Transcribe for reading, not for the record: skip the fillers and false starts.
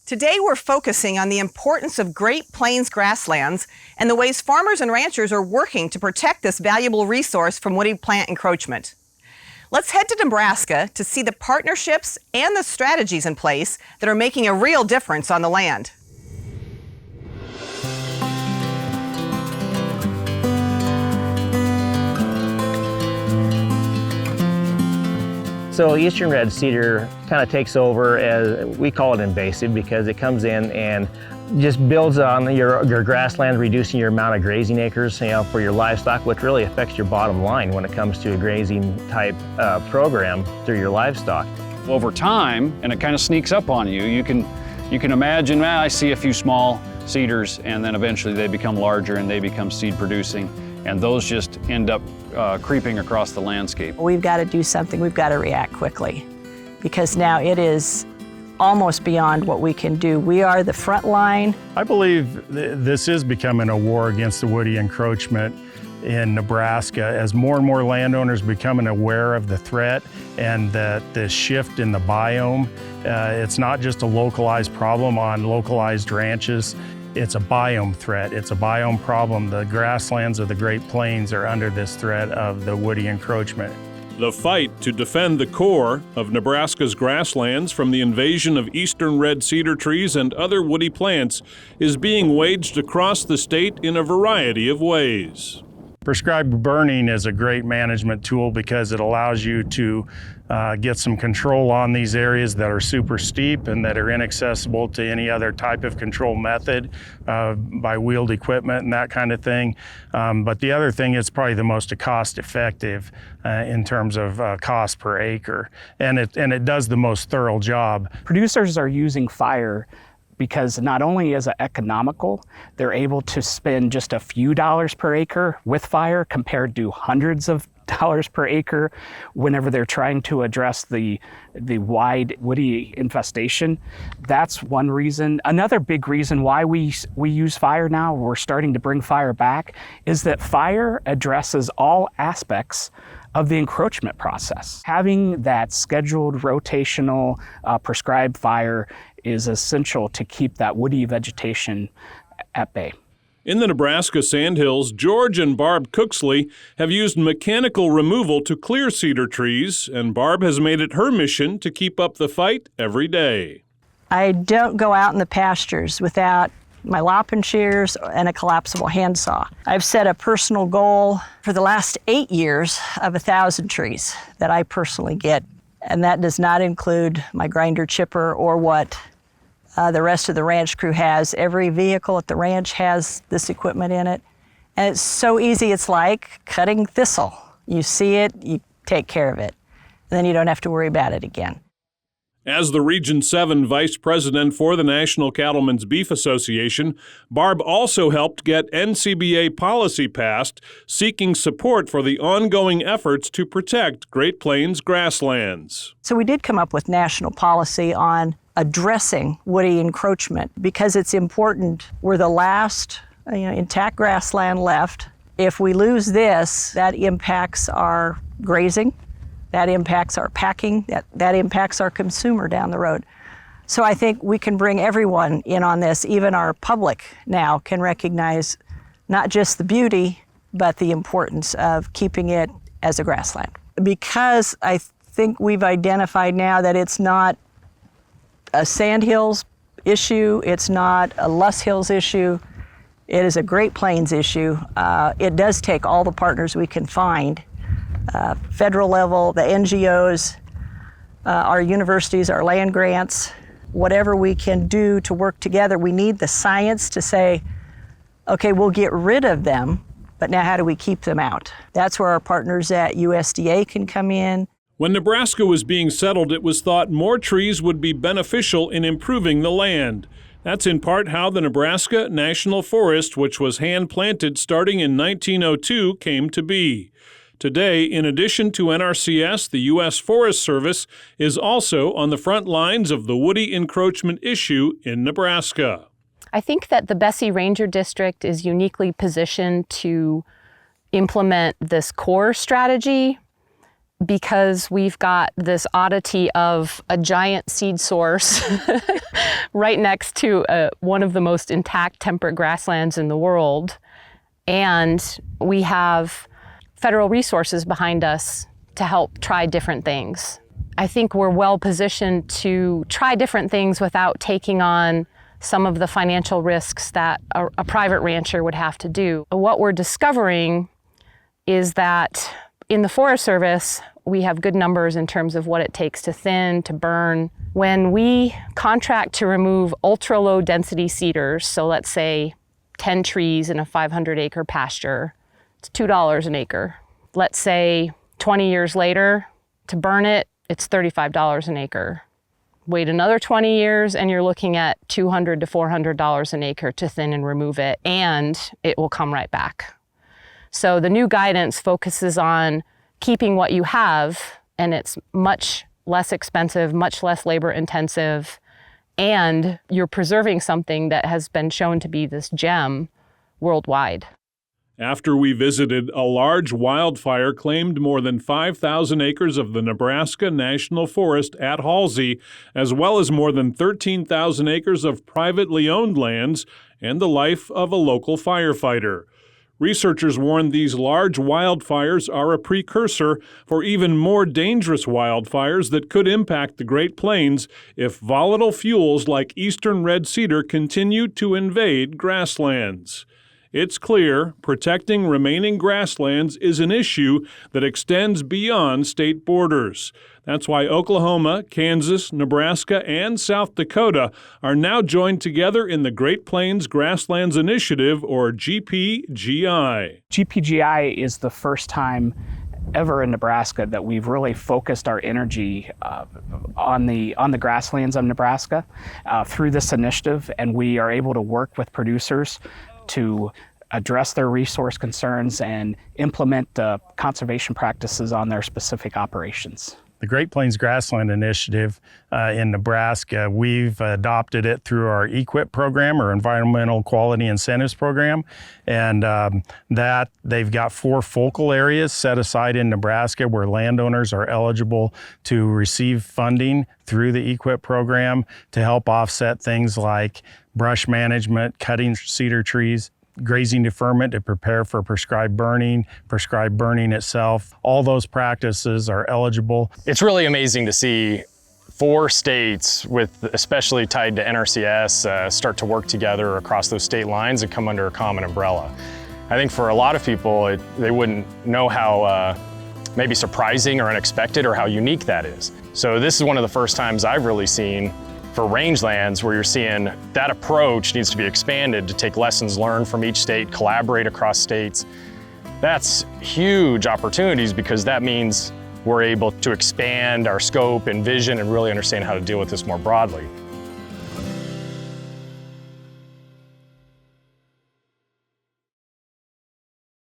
Today we're focusing on the importance of Great Plains grasslands and the ways farmers and ranchers are working to protect this valuable resource from woody plant encroachment. Let's head to Nebraska to see the partnerships and the strategies in place that are making a real difference on the land. So eastern red cedar kind of takes over, as we call it, invasive, because it comes in and just builds on your grassland, reducing your amount of grazing acres, for your livestock, which really affects your bottom line when it comes to a grazing type program through your livestock. Over time, and it kind of sneaks up on you, you can imagine, I see a few small cedars, and then eventually they become larger and they become seed producing, and those just end up creeping across the landscape. We've got to do something. We've got to react quickly, because now it is almost beyond what we can do. We are the front line. I believe this is becoming a war against the woody encroachment in Nebraska as more and more landowners becoming aware of the threat and the shift in the biome. It's not just a localized problem on localized ranches. It's a biome threat. It's a biome problem. The grasslands of the Great Plains are under this threat of the woody encroachment. The fight to defend the core of Nebraska's grasslands from the invasion of eastern red cedar trees and other woody plants is being waged across the state in a variety of ways. Prescribed burning is a great management tool because it allows you to get some control on these areas that are super steep and that are inaccessible to any other type of control method by wheeled equipment and that kind of thing. But the other thing is probably the most cost effective in terms of cost per acre. And it does the most thorough job. Producers are using fire because not only is it economical, they're able to spend just a few dollars per acre with fire compared to hundreds of dollars per acre whenever they're trying to address the wide woody infestation. That's one reason. Another big reason why we use fire now, we're starting to bring fire back, is that fire addresses all aspects of the encroachment process. Having that scheduled, rotational, prescribed fire is essential to keep that woody vegetation at bay. In the Nebraska Sandhills, George and Barb Cooksley have used mechanical removal to clear cedar trees, and Barb has made it her mission to keep up the fight every day. I don't go out in the pastures without my lopping shears and a collapsible handsaw. I've set a personal goal for the last 8 years of 1,000 trees that I personally get, and that does not include my grinder chipper or what the rest of the ranch crew has. Every vehicle at the ranch has this equipment in it, and it's so easy. It's like cutting thistle. You see it, you take care of it, and then you don't have to worry about it again. As the Region 7 Vice President for the National Cattlemen's Beef Association, Barb also helped get NCBA policy passed, seeking support for the ongoing efforts to protect Great Plains grasslands. So we did come up with national policy on addressing woody encroachment because it's important. We're the last intact grassland left. If we lose this, that impacts our grazing. That impacts our packing, that impacts our consumer down the road. So I think we can bring everyone in on this. Even our public now can recognize not just the beauty, but the importance of keeping it as a grassland. Because I think we've identified now that it's not a Sandhills issue, it's not a Luss Hills issue, it is a Great Plains issue. It does take all the partners we can find. Federal level, the NGOs, our universities, our land grants, whatever we can do to work together. We need the science to say, okay, we'll get rid of them, but now how do we keep them out? That's where our partners at USDA can come in. When Nebraska was being settled, it was thought more trees would be beneficial in improving the land. That's in part how the Nebraska National Forest, which was hand-planted starting in 1902, came to be. Today, in addition to NRCS, the U.S. Forest Service is also on the front lines of the woody encroachment issue in Nebraska. I think that the Bessie Ranger District is uniquely positioned to implement this core strategy because we've got this oddity of a giant seed source right next to one of the most intact temperate grasslands in the world. And we have federal resources behind us to help try different things. I think we're well positioned to try different things without taking on some of the financial risks that a private rancher would have to do. What we're discovering is that in the Forest Service, we have good numbers in terms of what it takes to thin, to burn. When we contract to remove ultra low density cedars, so let's say 10 trees in a 500-acre pasture, it's $2 an acre. Let's say 20 years later, to burn it, it's $35 an acre. Wait another 20 years and you're looking at $200 to $400 an acre to thin and remove it, and it will come right back. So the new guidance focuses on keeping what you have, and it's much less expensive, much less labor intensive, and you're preserving something that has been shown to be this gem worldwide. After we visited, a large wildfire claimed more than 5,000 acres of the Nebraska National Forest at Halsey, as well as more than 13,000 acres of privately owned lands and the life of a local firefighter. Researchers warn these large wildfires are a precursor for even more dangerous wildfires that could impact the Great Plains if volatile fuels like eastern red cedar continue to invade grasslands. It's clear protecting remaining grasslands is an issue that extends beyond state borders. That's why Oklahoma, Kansas, Nebraska, and South Dakota are now joined together in the Great Plains Grasslands Initiative, or GPGI. GPGI is the first time ever in Nebraska that we've really focused our energy on the grasslands of Nebraska through this initiative, and we are able to work with producers to address their resource concerns and implement conservation practices on their specific operations. The Great Plains Grassland Initiative in Nebraska, we've adopted it through our EQIP program, or Environmental Quality Incentives Program, and that they've got 4 focal areas set aside in Nebraska where landowners are eligible to receive funding through the EQIP program to help offset things like brush management, cutting cedar trees, grazing deferment to prepare for prescribed burning itself. All those practices are eligible. It's really amazing to see 4 states, with especially tied to NRCS, start to work together across those state lines and come under a common umbrella. I think for a lot of people, they wouldn't know how maybe surprising or unexpected or how unique that is. So this is one of the first times I've really seen for rangelands where you're seeing that approach needs to be expanded to take lessons learned from each state, collaborate across states. That's huge opportunities, because that means we're able to expand our scope and vision and really understand how to deal with this more broadly.